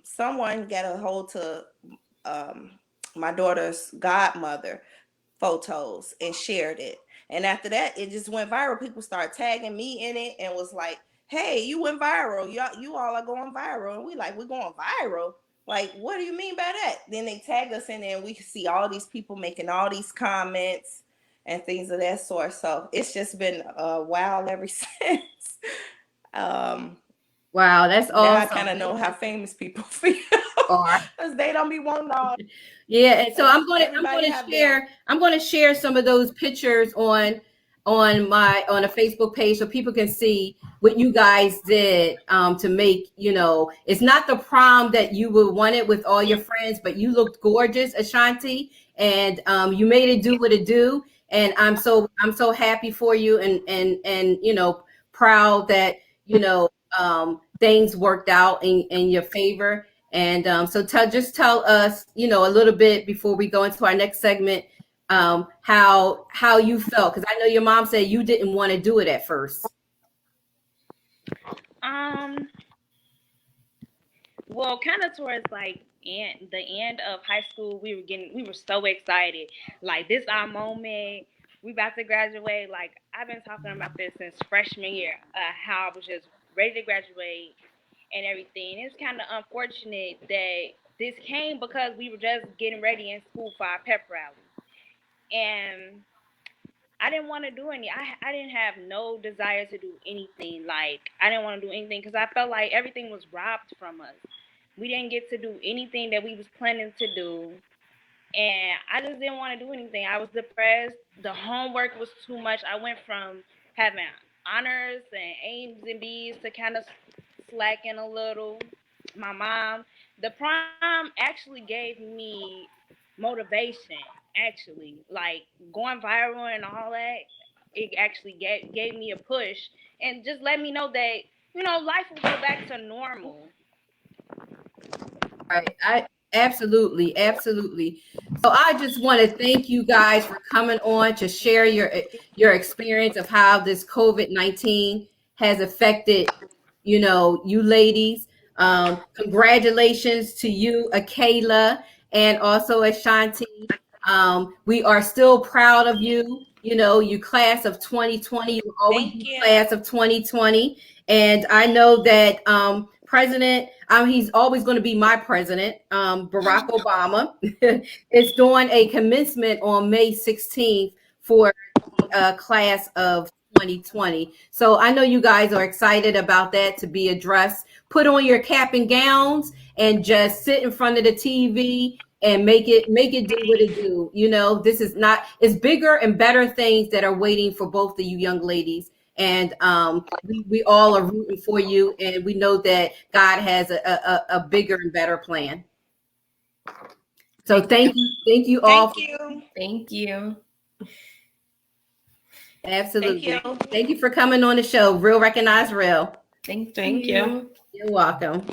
Someone got a hold to my daughter's godmother photos and shared it. And after that, it just went viral. People started tagging me in it and was like, "Hey, you went viral. You all are going viral." And we're going viral. Like, what do you mean by that? Then they tagged us in there, and we could see all these people making all these comments and things of that sort. So it's just been wild ever since. Wow, that's awesome. Now I kind of know how famous people feel because they don't be wanting all. Yeah, and so I'm going to share some of those pictures on a Facebook page so people can see what you guys did to make, it's not the prom that you would want it with all your friends, but you looked gorgeous, Ashanti, and you made it do what it do. And I'm so happy for you and proud that things worked out in your favor. And so just tell us, a little bit before we go into our next segment, how you felt, because I know your mom said you didn't want to do it at first. Well, kind of towards like the end of high school, we were so excited. Like, this our moment. We about to graduate. Like, I've been talking about this since freshman year, how I was just ready to graduate and everything. It's kind of unfortunate that this came because we were just getting ready in school for our pep rally. And I didn't want to do any. I didn't have no desire to do anything. Like, I didn't want to do anything because I felt like everything was robbed from us. We didn't get to do anything that we was planning to do. And I just didn't want to do anything. I was depressed. The homework was too much. I went from having honors and A's and B's to kind of slacking a little. My mom, the prom actually gave me motivation. Actually, like, going viral and all that, it actually gave me a push and just let me know that life will go back to normal. Right. Absolutely, absolutely. So I just want to thank you guys for coming on to share your experience of how this COVID-19 has affected, you ladies. Congratulations to you, Kayla, and also Ashanti. We are still proud of you. You class of 2020. You always Thank be you. class of 2020. And I know that President, he's always going to be my president, Barack Obama, is doing a commencement on May 16th for class of 2020. So I know you guys are excited about that to be addressed. Put on your cap and gowns and just sit in front of the TV and make it do what it do. This is not, it's bigger and better things that are waiting for both of you young ladies. And we all are rooting for you, and we know that God has a bigger and better plan. So thank you all. Thank you. Absolutely. Thank you for coming on the show. Real Recognize Real. Thank you. You're welcome.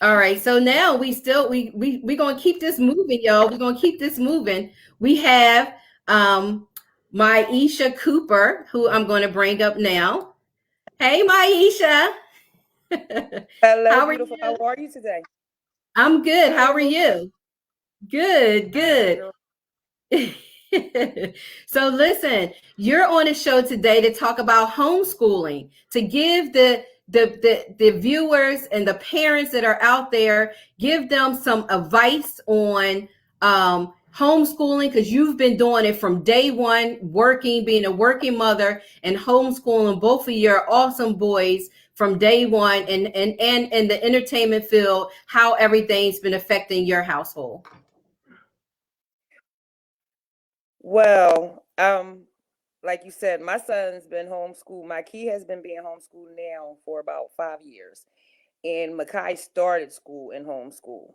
All right. So now we're gonna keep this moving, y'all. We're gonna keep this moving. We have Myesha Cooper, who I'm gonna bring up now. Hey, Myesha. Hello, beautiful. How are you today? I'm good. How are you? Good. So listen, you're on a show today to talk about homeschooling, to give the viewers and the parents that are out there, give them some advice on homeschooling, because you've been doing it from day one, being a working mother and homeschooling both of your awesome boys from day one, and in the entertainment field, how everything's been affecting your household. Well, like you said, my son's been homeschooled. My kid has been being homeschooled now for about 5 years. And Makai started school in homeschool.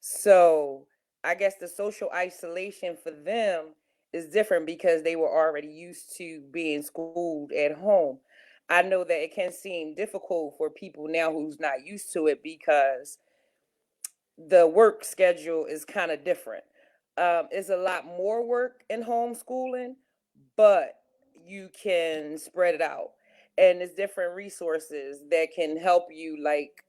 So I guess the social isolation for them is different because they were already used to being schooled at home. I know that it can seem difficult for people now who's not used to it because the work schedule is kind of different. It's a lot more work in homeschooling, but you can spread it out. And there's different resources that can help you, like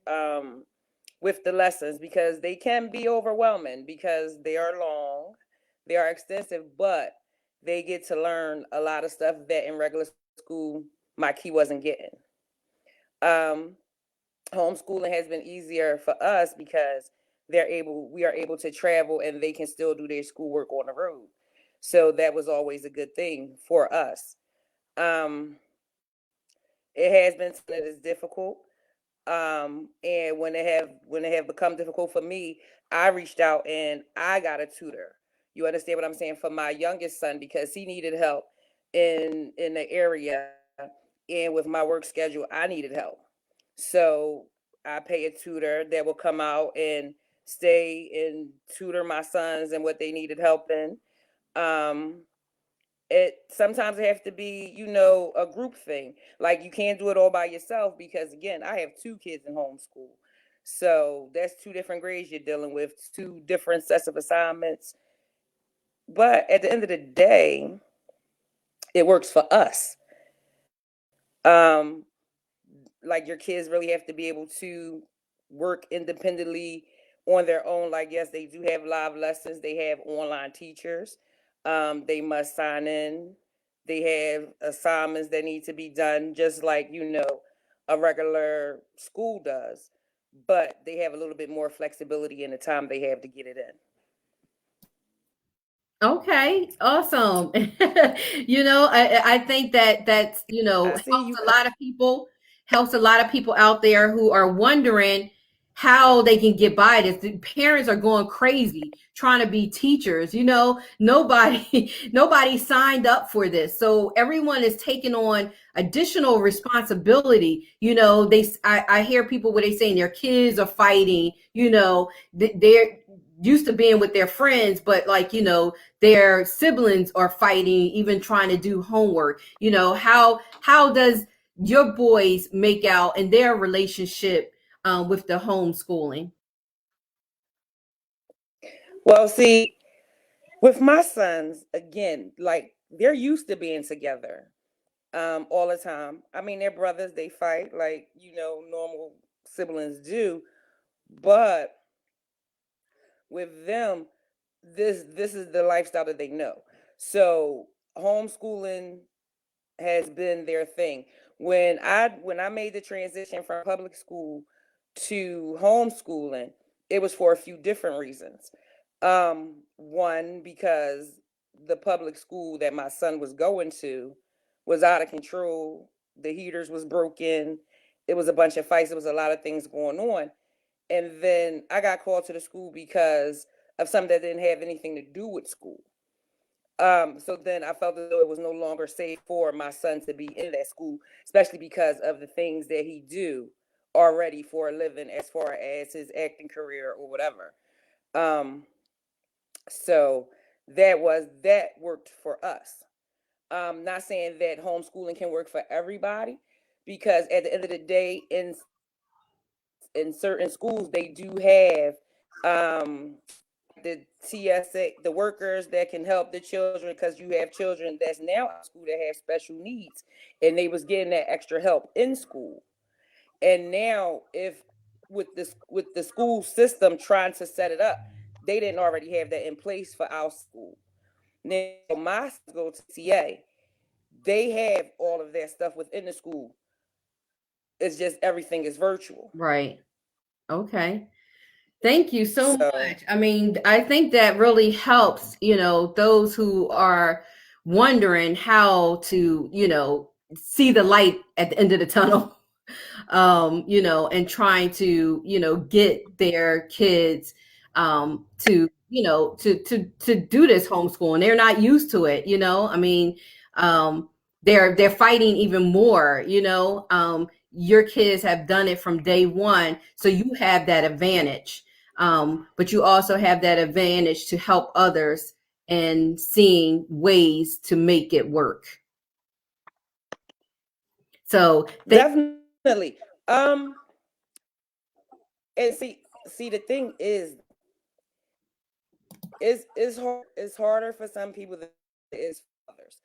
with the lessons, because they can be overwhelming because they are long, they are extensive, but they get to learn a lot of stuff that in regular school my key wasn't getting. Homeschooling has been easier for us because we are able to travel and they can still do their schoolwork on the road. So that was always a good thing for us. It has been that is difficult. And when it have become difficult for me, I reached out and I got a tutor. You understand what I'm saying? For my youngest son, because he needed help in the area, and with my work schedule, I needed help. So I pay a tutor that will come out and stay and tutor my sons and what they needed help in. It sometimes it have to be, a group thing. Like you can't do it all by yourself because again, I have 2 kids in homeschool. So that's 2 different grades you're dealing with, 2 different sets of assignments. But at the end of the day, it works for us. Like your kids really have to be able to work independently on their own. Like, yes, they do have live lessons. They have online teachers. They must sign in. They have assignments that need to be done, just like, a regular school does. But they have a little bit more flexibility in the time they have to get it in. Okay, awesome. I think that's helps a lot of people out there who are wondering how they can get by this. The parents are going crazy trying to be teachers. Nobody signed up for this. So everyone is taking on additional responsibility. I hear people where they saying their kids are fighting, they're used to being with their friends, but their siblings are fighting, even trying to do homework. How does your boys make out in their relationship with the homeschooling? Well, see, with my sons, again, like they're used to being together all the time. I mean, they're brothers, they fight like, normal siblings do. But with them, this is the lifestyle that they know. So homeschooling has been their thing. When I made the transition from public school to homeschooling, it was for a few different reasons. One, because the public school that my son was going to was out of control. The heaters was broken. It was a bunch of fights. There was a lot of things going on. And then I got called to the school because of something that didn't have anything to do with school. So then I felt as though it was no longer safe for my son to be in that school, especially because of the things that he do already for a living as far as his acting career or whatever. So that worked for us. Not saying that homeschooling can work for everybody, because at the end of the day, in certain schools, they do have the TSA, the workers that can help the children, because you have children that's now in school that have special needs, and they was getting that extra help in school. And now, if with the school system trying to set it up, they didn't already have that in place for our school. Now my school, TA, they have all of that stuff within the school. It's just everything is virtual. Right. Okay. Thank you so much. I mean, I think that really helps, those who are wondering how to, see the light at the end of the tunnel, and trying to, get their kids to, to do this homeschooling. They're not used to it, I mean, they're fighting even more, your kids have done it from day one, so you have that advantage. But you also have that advantage to help others and seeing ways to make it work. So definitely. And see, the thing is, it's harder for some people than it is for others.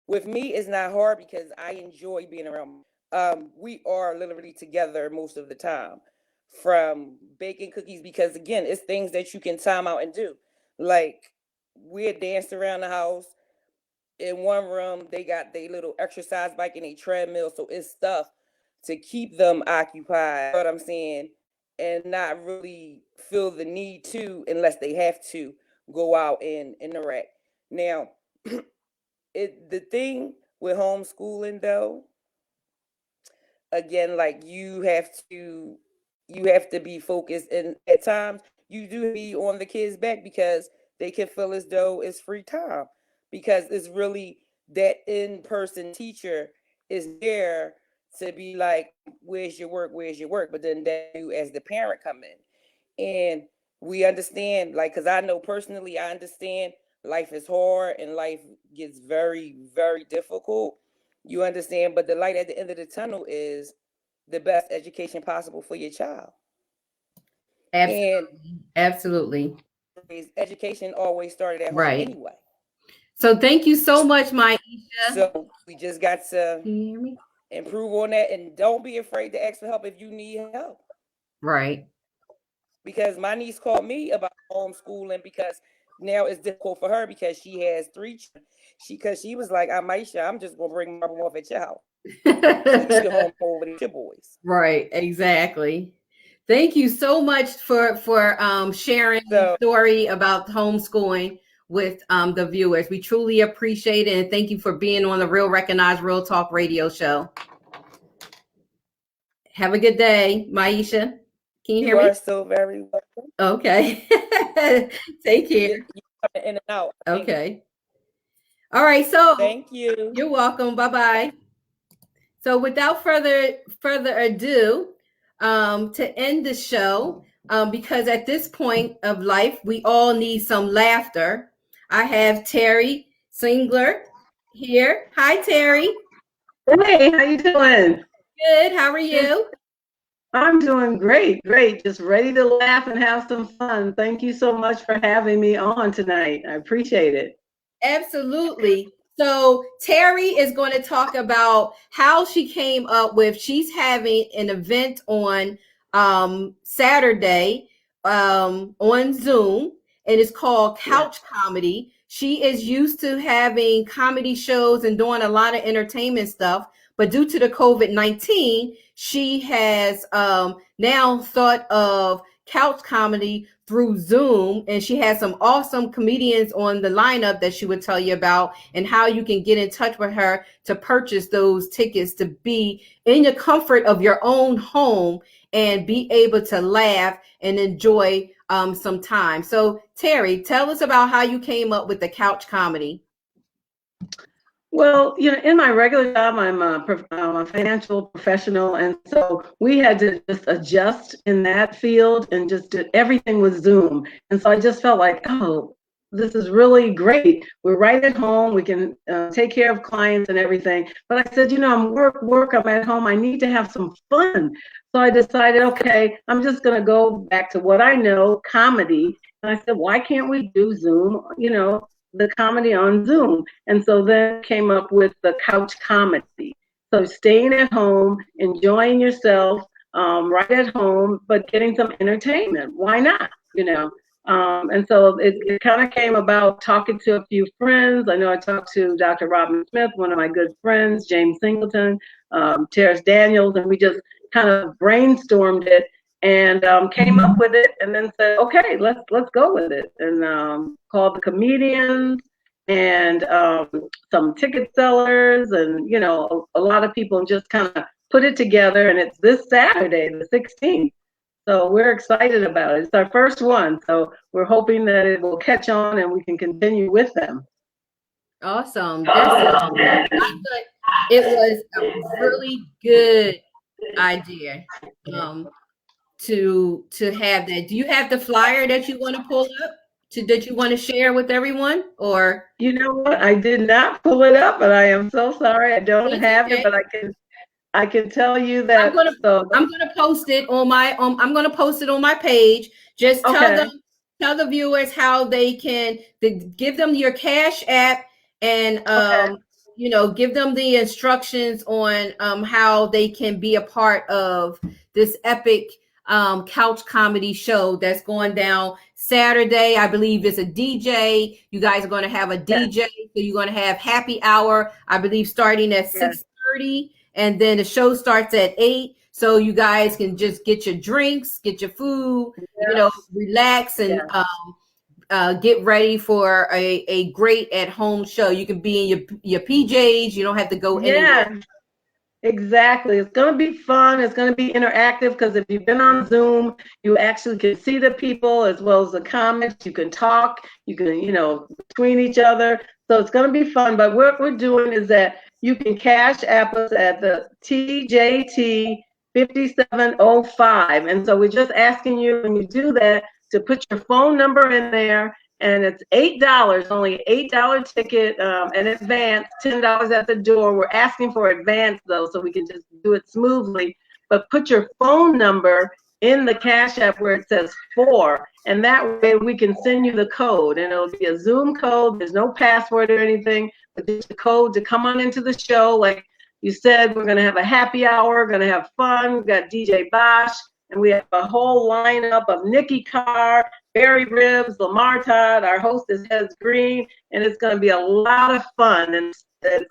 With me, it's not hard because I enjoy being around. We are literally together most of the time, from baking cookies, because again, it's things that you can time out and do. Like, we'll dance around the house. In one room, they got their little exercise bike and a treadmill, so it's stuff to keep them occupied. You know what I'm saying? And not really feel the need to, unless they have to, go out and interact. Now, the thing with homeschooling, though, again, like, you have to be focused, and at times you do be on the kids' back because they can feel as though it's free time, because it's really that in-person teacher is there to be like, where's your work, but then that you as the parent come in, and we understand, like, because I know personally, I understand life is hard and life gets very, very difficult. You understand, but the light at the end of the tunnel is the best education possible for your child. Absolutely. Education always started at home anyway. So thank you so much, Myesha. So we just got to improve on that, and don't be afraid to ask for help if you need help. Right. Because my niece called me about homeschooling, because now it's difficult for her because she has 3 children. Because she was like, Myesha, I'm just gonna bring Marble off at your house. So you can home over with your boys. Right, exactly. Thank you so much for sharing the story about homeschooling with the viewers. We truly appreciate it, and thank you for being on the Real Recognized Real Talk radio show. Have a good day, Myesha. Can you hear me? You are so very welcome. Okay. Take care. You're in and out. Okay. All right. So thank you. You're welcome. Bye-bye. So without further ado, to end the show, because at this point of life, we all need some laughter. I have Terri Stigler here. Hi, Terri. Hey, how you doing? Good. How are you? I'm doing great, great. Just ready to laugh and have some fun. Thank you so much for having me on tonight. I appreciate it. Absolutely. So Terri is going to talk about how she came up with, she's having an event on Saturday on Zoom, and it's called Couch Comedy. She is used to having comedy shows and doing a lot of entertainment stuff, but due to the COVID-19, she has now thought of couch comedy through Zoom, and she has some awesome comedians on the lineup that she would tell you about, and how you can get in touch with her to purchase those tickets to be in the comfort of your own home and be able to laugh and enjoy some time. So Terri, tell us about how you came up with the couch comedy. Well, in my regular job, I'm a financial professional, and so we had to just adjust in that field and just did everything with Zoom. And so I just felt like, oh, this is really great. We're right at home. We can take care of clients and everything. But I said, I'm work. I'm at home. I need to have some fun. So I decided, okay, I'm just going to go back to what I know, comedy. And I said, why can't we do Zoom, the comedy on Zoom? And so then came up with the couch comedy. So staying at home, enjoying yourself right at home, but getting some entertainment. Why not? And so it kind of came about talking to a few friends. I know I talked to Dr. Robin Smith, one of my good friends, James Singleton, Terri Daniels, and we just kind of brainstormed it and came up with it, and then said, okay, let's go with it, and called the comedians and some ticket sellers, and a lot of people, and just kind of put it together. And it's this Saturday, the 16th. So we're excited about it. It's our first one, so we're hoping that it will catch on and we can continue with them. Awesome. I thought it was a really good idea to have that. Do you have the flyer that you want to pull up that you want to share with everyone? Or you know what? I did not pull it up, but I am so sorry. I don't have it, but I can tell you that I'm gonna post it on my I'm gonna post it on my page. Just tell the viewers how they can give them your Cash App, and give them the instructions on how they can be a part of this epic couch comedy show that's going down Saturday. I believe it's a DJ. You guys are going to have a DJ, so you're going to have happy hour, I believe, starting at 6:30. And then the show starts at 8. So you guys can just get your drinks, get your food, relax, and get ready for a great at-home show. You can be in your PJs. You don't have to go anywhere. Exactly. It's going to be fun. It's going to be interactive, because if you've been on Zoom, you actually can see the people as well as the comments. You can talk. You can, between each other. So it's going to be fun. But what we're doing is that you can Cash App us at the TJT 5705. And so we're just asking you, when you do that, to put your phone number in there. And it's $8, only $8 ticket, and advance, $10 at the door. We're asking for advance, though, so we can just do it smoothly. But put your phone number in the Cash App where it says 4, and that way we can send you the code. And it'll be a Zoom code. There's no password or anything, but just a code to come on into the show. Like you said, we're going to have a happy hour. We're going to have fun. We've got DJ Bosch, and we have a whole lineup of Nikki Carr, Barry Ribs, Lamar Todd, our host is Hez Green, and it's going to be a lot of fun. And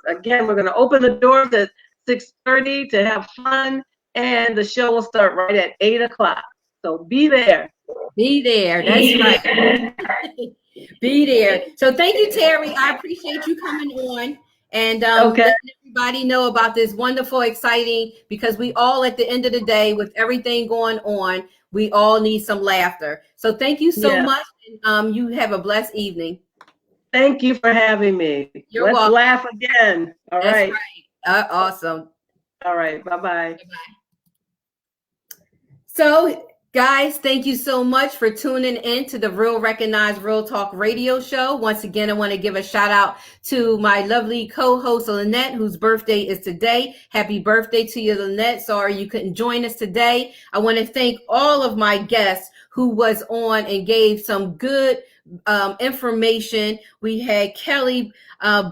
again, we're going to open the doors at 6:30 to have fun, and the show will start right at 8 o'clock. So be there. Be there. That's right. Be there. So thank you, Terri. I appreciate you coming on and letting everybody know about this wonderful, exciting, because we all, at the end of the day, with everything going on, we all need some laughter. So thank you so much. And, you have a blessed evening. Thank you for having me. You're welcome. Laugh again. All right. Awesome. All right. Bye-bye. So Guys, thank you so much for tuning in to the Real Recognized Real Talk radio show. Once again, I want to give a shout out to my lovely co-host, Lynette, whose birthday is today. Happy birthday to you, Lynette. Sorry you couldn't join us today. I want to thank all of my guests who was on and gave some good information. We had Kelly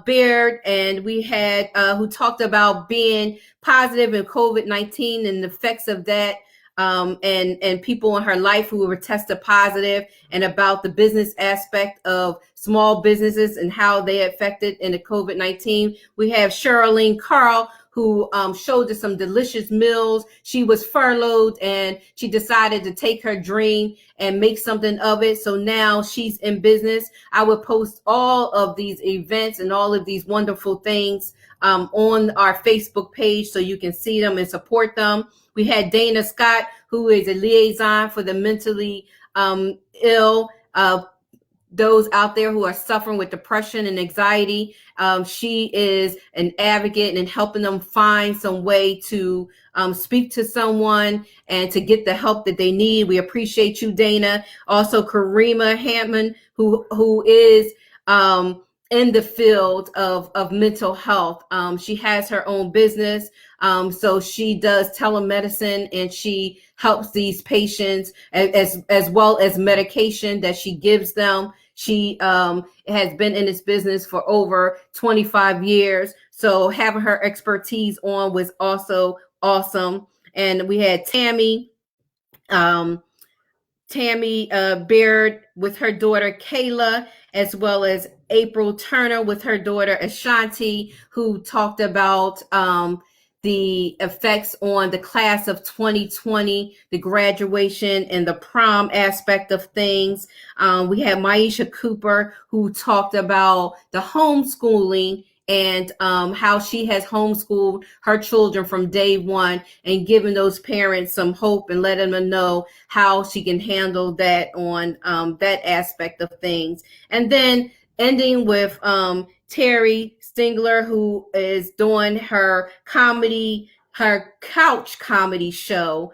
Baird, and we had who talked about being positive in COVID-19 and the effects of that. And people in her life who were tested positive, and about the business aspect of small businesses and how they affected in the COVID-19. We have Sherrilyn Carr, who showed us some delicious meals. She was furloughed and she decided to take her dream and make something of it. So now she's in business. I would post all of these events and all of these wonderful things on our Facebook page so you can see them and support them. We had Dana Scott, who is a liaison for the mentally ill, those out there who are suffering with depression and anxiety. She is an advocate in helping them find some way to speak to someone and to get the help that they need. We appreciate you, Dana. Also, Kareemah Hammond, who is in the field of mental health. She has her own business. So she does telemedicine, and she helps these patients as well as medication that she gives them. She has been in this business for over 25 years. So having her expertise on was also awesome. And we had Tammy Baird with her daughter Kayla, as well as April Turner with her daughter Ashanti, who talked about the effects on the class of 2020, the graduation and the prom aspect of things. We had Myesha Cooper, who talked about the homeschooling and how she has homeschooled her children from day one, and giving those parents some hope and letting them know how she can handle that on that aspect of things. And then ending with Terri Stigler, who is doing her couch comedy show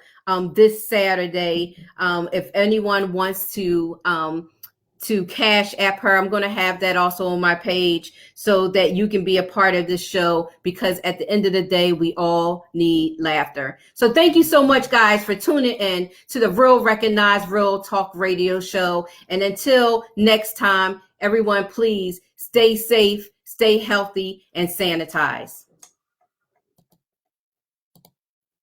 this Saturday. If anyone wants to Cash App her, I'm going to have that also on my page so that you can be a part of this show, because at the end of the day, we all need laughter. So thank you so much, guys, for tuning in to the Real Recognized Real Talk radio show. And until next time, everyone, please stay safe, stay healthy, and sanitize.